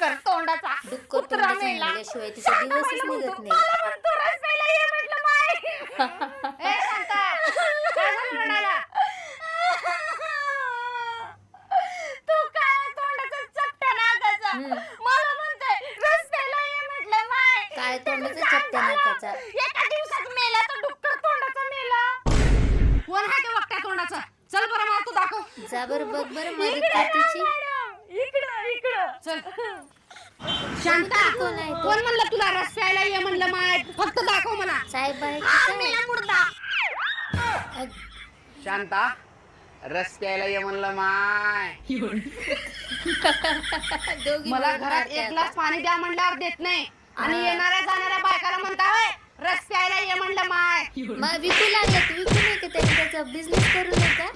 डुक्कर तोंडाचा डुक्कर कुत्रा तोंडाचा मेला. म्हणल्याशिवाय तिचा दिवसच निघत नाही. मला म्हणतो रस्त्याला ये म्हटलं माय. ए शांता, काय झालं रडायला? तू काय तोंडाचा चपट्या नाकाचा. मला म्हणते रस्त्याला ये म्हटलं माय. काय तोंडाचा चपट्या नाकाचा. एका दिवसात मेला तर डुक्कर तोंडाचा मेला. कोण आहे ते वक्त्या तोंडाचा? चल बरं मला तू दाखव. जा बरं बघ बरं मदत कर तिची. इकडं चल. शांता, कोण आहे तो? कोण म्हणलं तुला रस्त्याला ये म्हणलं माय? फक्त दाखव मला. साहेब आहे की आ, काय? मेला मुर्दा. शांता, रस्त्याला ये म्हणलं माय. दोघी मला मिळून घरात मारतात. एक ग्लास पाणी द्या म्हणल्यावर देत नाही आणि येणाऱ्या जाणाऱ्या बायकाला म्हणता होय रस्त्याला ये म्हणलं माय. मग विकू लागत विकू नाही का त्यांनी त्याचा बिझनेस करू नका.